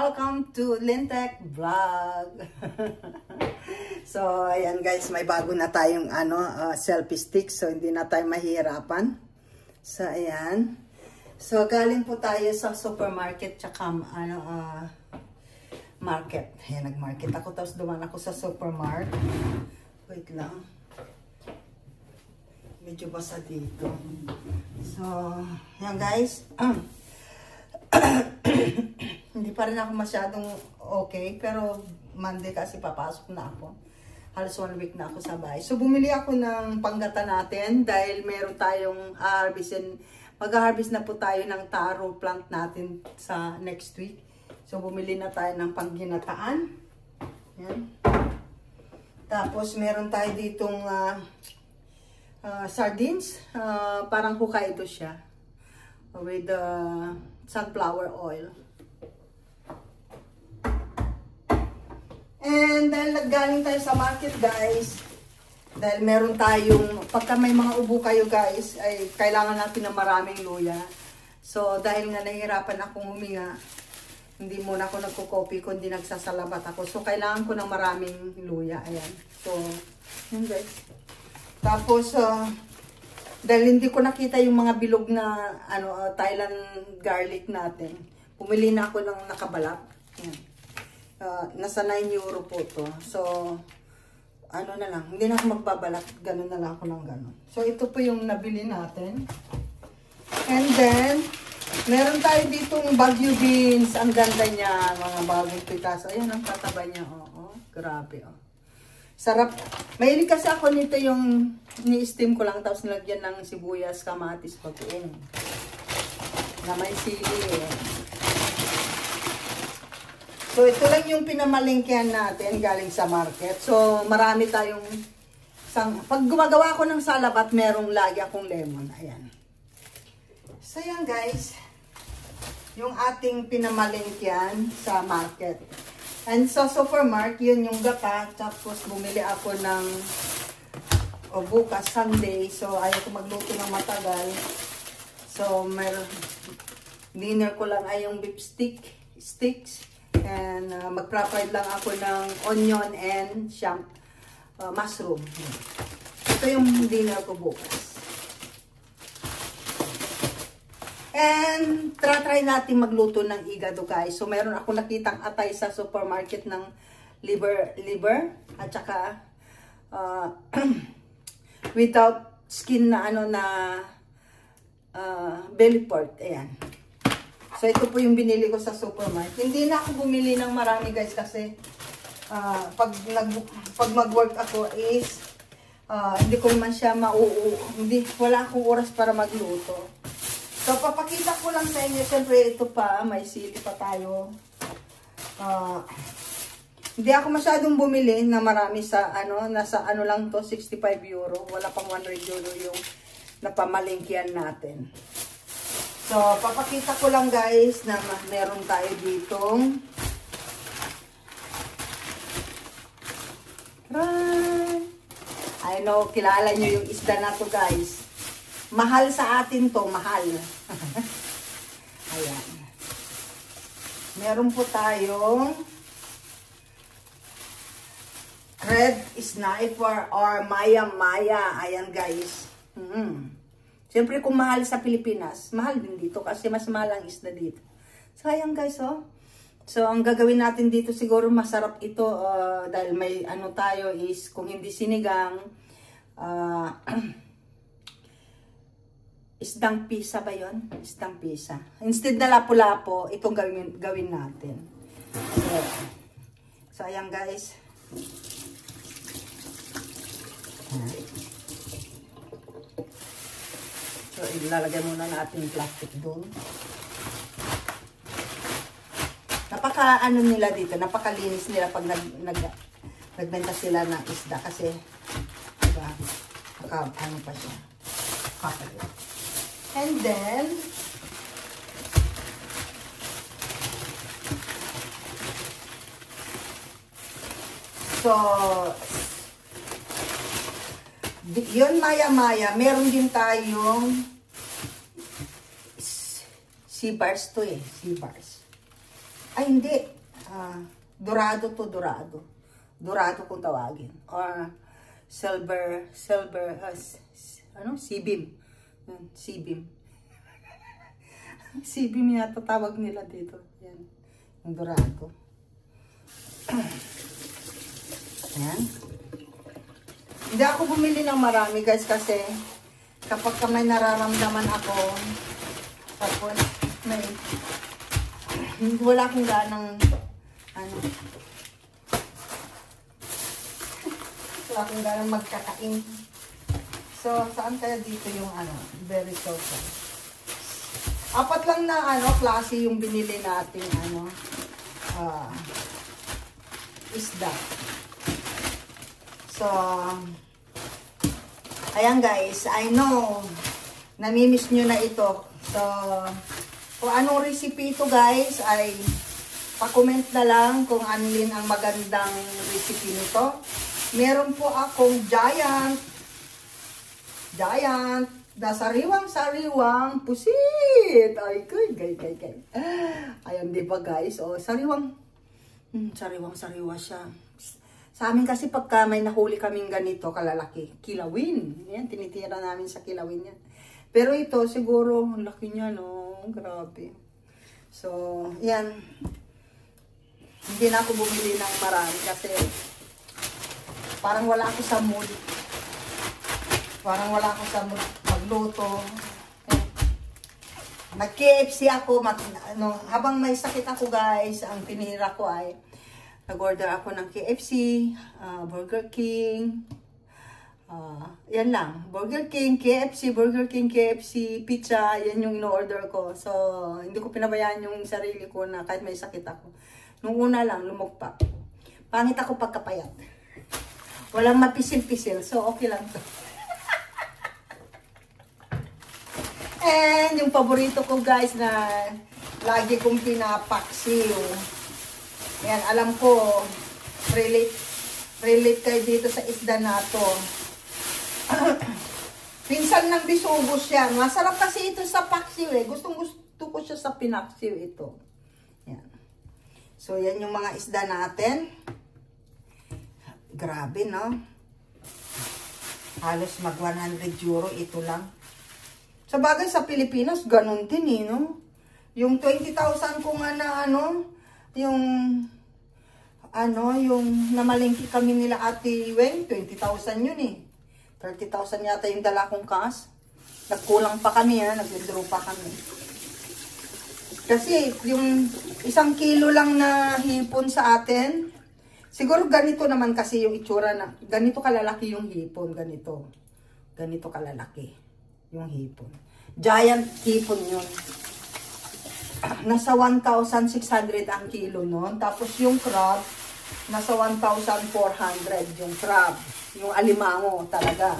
welcome to Lintec Vlog. So, ayan guys, may bago na tayong selfie stick. So, hindi na tayo mahihirapan. So, ayan. So, galing po tayo sa supermarket tsaka market. Ayan, nag-market ako. Tapos duman ako sa supermarket. Wait lang. Medyo basa dito. So, ayan guys. Hindi pa rin ako masyadong okay. Pero Monday kasi papasok na ako. Halos 1 week na ako sa bahay. So, bumili ako ng panggata natin. Dahil meron tayong mag-harvest na po tayo ng taro plant natin sa next week. So, bumili na tayo ng pangginataan. Yan. Tapos, meron tayo ditong sardines. Parang Hokkaido siya. With sunflower oil. And dahil galing tayo sa market guys, dahil meron tayong, pagka may mga ubo kayo guys, ay kailangan natin ng maraming luya. So dahil nga nahihirapan akong huminga, hindi muna ako nagko-copy kundi nagsasalabat ako. So kailangan ko ng maraming luya. Ayan. So, yun guys. Tapos, dahil hindi ko nakita yung mga bilog na Thailand garlic natin, pumili na ako ng nakabalak. Ayan. Nasa 9 euro po to. So, na lang. Hindi na ako magbabalak. Ganun na lang ako ng ganun. So, ito po yung nabili natin. And then, meron tayo ditong Baguio beans. Ang ganda niya. Mga bagong pitas. Ayan, ang tataba niya. Oh, grabe. Oh. Sarap. Mahilig kasi ako nito yung ni-steam ko lang. Tapos nilagyan ng sibuyas, kamatis, bagoong. Na may sili eh. So, ito lang yung pinamalingkihan natin galing sa market. So, marami tayong pag gumagawa ako ng salabat, merong lagi akong lemon. Ayan. So, yan guys. Yung ating pinamalingkihan sa market. And sa supermarket, yun yung gata. Tapos, bumili ako ng bukas, Sunday. So, ayaw ko magluto ng matagal. So, dinner ko lang ay yung beef sticks. And mag-fried lang ako ng onion and mushroom. Ito yung dinner ko bukas. And try natin magluto ng igado guys. So meron ako nakitang atay sa supermarket ng liver at saka without skin na belly part. Ayan. So, ito po yung binili ko sa supermarket. Hindi na ako bumili ng marami guys kasi pag mag-work ako is hindi ko naman siya wala akong oras para magluto. So, papakita ko lang sa inyo. Siyempre, ito pa, may sili pa tayo. Hindi ako masyadong bumili na marami sa nasa lang to, 65 euro. Wala pang 100 euro yung napamalingkihan natin. So, papakita ko lang guys na meron tayo ditong I know, kilala nyo yung isda na to guys. Mahal sa atin to, mahal. Ayan. Meron po tayong red sniper or maya-maya. Ayan guys. Siyempre, kung mahal sa Pilipinas, mahal din dito kasi mas mahal ang isda dito. So, ayan guys, oh. So, ang gagawin natin dito siguro masarap ito dahil may tayo is, kung hindi sinigang, isdang pisa ba yun? Isdang pisa. Instead na lapu-lapo, itong gawin natin. So ayan guys. So, ilalagay muna natin yung plastic doon. Nila dito, napakalinis nila pag nagbenta sila ng isda kasi diba, pa siya. And then so yun, maya-maya, meron din tayong sea bars to eh, sea bars. Ay, hindi. Dorado to, dorado. Dorado kung tawagin. Or silver, C-beam. C-beam. C-beam yata tawag nila dito. Yan. Yung dorado. Ayan. Hindi ako bumili ng marami guys kasi kapag may nararamdaman ako, tapos may wala akong ganang wala akong ganang magkakain. So, saan kaya dito yung very soft. Apat lang na klase yung binili natin isda. So, ayan guys, I know, namimiss nyo na ito. So, kung anong recipe ito guys, ay pa-comment na lang kung anilin ang magandang recipe nito. Meron po akong giant, na sariwang pusit. Ay, gay. Ayan, di ba guys? O, sariwang-sariwa siya. Sa amin kasi pagka may nahuli kaming ganito kalalaki, kilawin. Yan, tinitira namin sa kilawin yan. Pero ito, siguro, ang laki niya, no? Grabe. So, yan. Hindi na ako bumili ng marami kasi parang wala ako sa mood. Parang wala ako sa mood magluto. Mag-KFC ako. Habang may sakit ako, guys, ang tinira ko ay nag-order ako ng KFC, Burger King, yan lang. Burger King, KFC, pizza, yan yung in-order ko. So, hindi ko pinabayaan yung sarili ko na kahit may sakit ako. Nung una lang, lumugpa. Pangit ako pagkapayat. Walang mapisil-pisil, so okay lang to. And yung paborito ko guys na lagi kong pinapaksiw. Yan, alam ko, relate kayo dito sa isda na to. Pinsan ng bisugo siya. Masarap kasi ito sa paksiw eh. Gustong gusto ko siya sa pinaksiw ito. Yan. So, yan yung mga isda natin. Grabe, no? Halos mag 100 euro ito lang. Sa bagay sa Pilipinas, ganun din eh, no? Yung 20,000 ko nga na yung namalingki kami nila Ate Weng, 20,000 yun eh. 30,000 yata yung dala kong cash. Nagkulang pa kami nag-withdraw pa kami. Kasi yung 1 kilo lang na hipon sa atin, siguro ganito naman kasi yung itsura na, ganito kalalaki yung hipon, ganito. Ganito kalalaki yung hipon. Giant hipon yun. Nasa 1,600 ang kilo nun. Tapos yung crab, nasa 1,400 yung crab. Yung alimango talaga.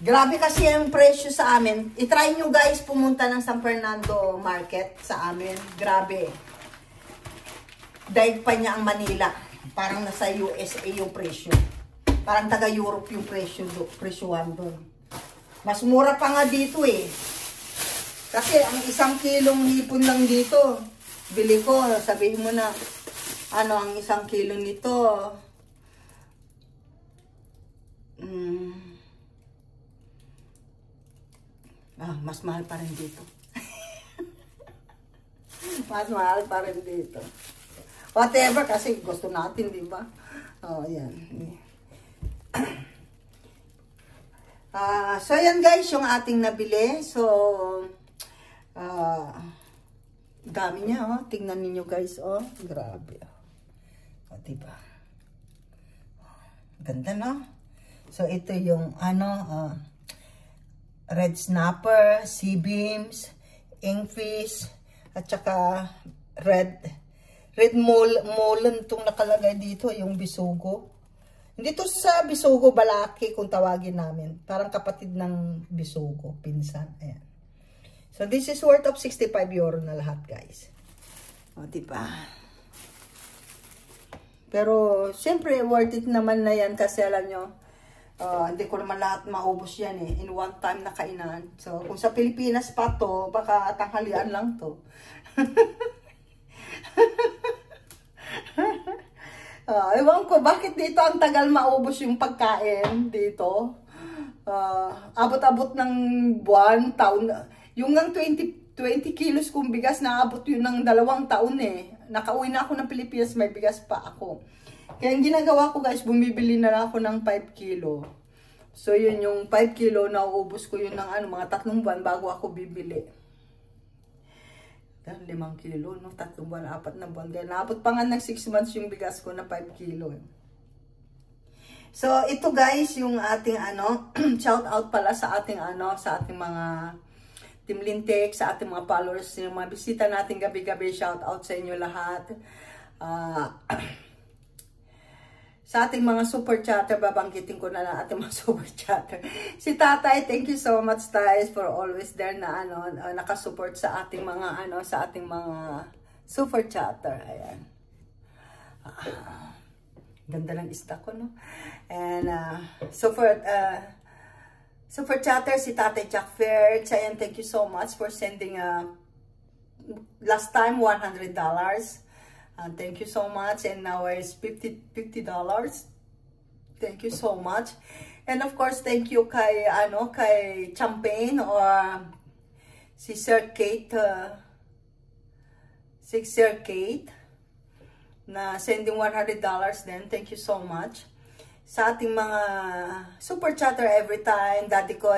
Grabe kasi yung presyo sa amin. I-try nyo guys pumunta ng San Fernando Market sa amin. Grabe. Daig pa niya ang Manila. Parang nasa USA yung presyo. Parang taga-Europe yung presyoan doon. Mas mura pa nga dito eh. Kasi ang 1 kilong hipon lang dito. Bili ko, sabihin mo na, ang 1 kilo nito. Mas mahal pa rin dito. Mas mahal pa rin dito. Whatever, kasi gusto natin, di ba? Yan. So, yan guys, yung ating nabili. So, dami niya, Tingnan niyo guys, Grabe, diba? Ganda, no? So, ito yung, red snapper, sea beams, ingfish, at saka red mullen itong nakalagay dito, yung bisugo. Hindi to sa bisugo, balaki kung tawagin namin. Parang kapatid ng bisugo, pinsan. Ayan. So, this is worth of 65 euro na lahat, guys. Diba? Pero, siyempre, worth it naman na yan kasi alam nyo, Hindi ko naman lahat maubos yan in one time na kainan. So, kung sa Pilipinas pa to, baka tanghalian lang to. Ewan ko, bakit dito ang tagal maubos yung pagkain dito? Abot-abot ng buwan, taon. Yung ng 20 kilos kong bigas, naabot yun ng 2 taon eh. Nakauwi na ako ng Pilipinas, may bigas pa ako. Kaya yung ginagawa ko guys, bumibili na lang ako ng 5 kilo. So yun yung 5 kilo, nauubos ko yun ng mga 3 buwan bago ako bibili. 5 kilo, no? 3 buwan, 4 na buwan. Kaya naabot pa nga ng 6 months yung bigas ko na 5 kilo. So ito guys, yung ating shout out pala sa ating sa ating mga Team Lintek, sa ating mga followers, yung mga bisita natin gabi-gabi, shout out sa inyo lahat. Sa ating mga super chatter, babanggitin ko na lang ating mga super chatter. Si Tatay, thank you so much guys for always there na nakasupport sa ating mga sa ating mga super chatter. Ayan. Ganda ng ista ko, no? And super chatter si Tatay Jack Ferds. Ayan, thank you so much for sending last time $100. Thank you so much, and now it's $50. Thank you so much. And of course, thank you kay kay Champagne or si Sir Kate, na sending $100 din. Thank you so much. Sa ating mga super chatter every time, Daddy ko,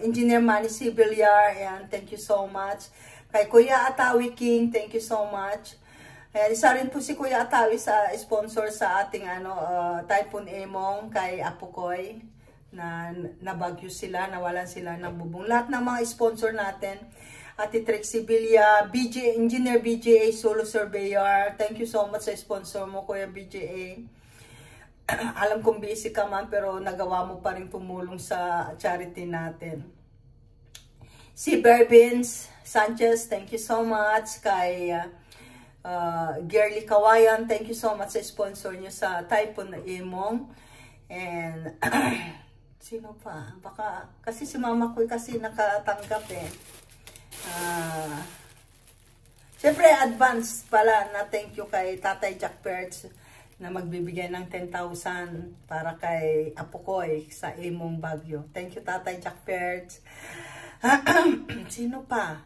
Engineer Manny Sibilyar, and thank you so much. Kay Kuya Atawi King, thank you so much. Ayan, isa rin po si Kuya Atawi sa sponsor sa ating Typhoon Emong kay Apukoy na nabagyo sila, nawalan sila ng bubong. Lahat ng mga sponsor natin, Ate Trixie Villa, Engineer BJA Solo Surveyor, thank you so much sa sponsor mo, Kuya BJA. Alam kong busy ka man, pero nagawa mo pa rin tumulong sa charity natin. Si Berbins Sanchez, thank you so much. Kay Gerly Kawayan, thank you so much sa sponsor nyo sa Typhoon Emong. And sino pa? Baka kasi si mama ko kasi nakatanggap eh. Siyempre advance pala na thank you kay Tatay Jack Perch na magbibigay ng 10,000 para kay Apukoy sa Emong Bagyo. Thank you Tatay Jack Perch. Sino pa?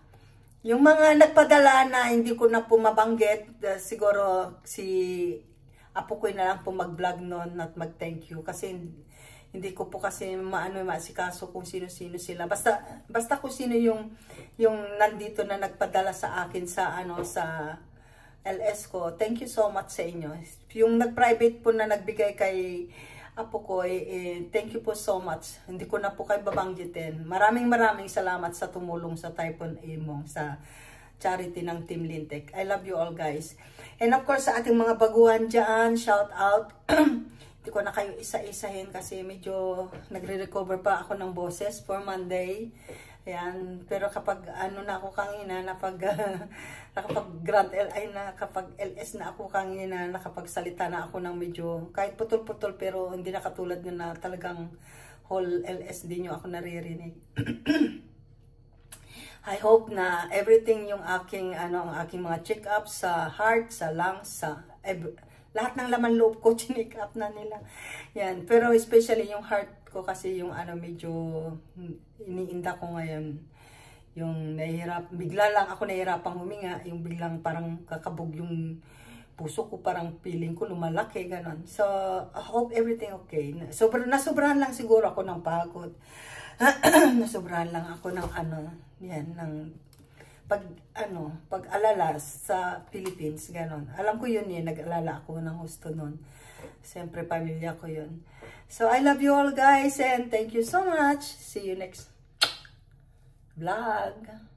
Yung mga nagpadala na hindi ko na po mabanggit, siguro si Apukoy na lang po mag-vlog noon at mag-thank you. Kasi hindi ko po kasi masikaso kung sino-sino sila. Basta kung sino yung nandito na nagpadala sa akin sa sa LS ko. Thank you so much sa inyo. Yung nag-private po na nagbigay kay Apukoy, thank you po so much. Hindi ko na po kayo babanggitin. Maraming salamat sa tumulong sa Typhoon Emong, sa charity ng Team Lintek. I love you all guys. And of course sa ating mga baguhan dyan, shout out. Hindi ko na kayo isa-isahin kasi medyo nagre-recover pa ako ng boses for Monday. Ayan, pero kapag na ako kanina, nakapag Grand LI na, kapag LS na ako kanina, nakapagsalita na ako ng medyo, kahit putol-putol, pero hindi na katulad nyo na talagang whole LS din nyo ako naririnig. I hope na everything yung aking, ang aking mga check-up sa heart, sa lungs, sa lahat ng laman loob ko, check up na nila. Yan, pero especially yung heart ko kasi yung medyo iniinda ko ngayon. Yung bigla lang ako nahihirapang huminga, yung biglang parang kakabog yung puso ko, parang feeling ko lumalaki, ganon. So, I hope everything okay. Nasobrahan lang siguro ako ng pagod. Nasobrahan lang ako ng ng pag-alala sa Philippines, ganon. Alam ko yun nag-alala ako ng husto nun. Siyempre, pamilya ko yun. So, I love you all guys and thank you so much. See you next vlog.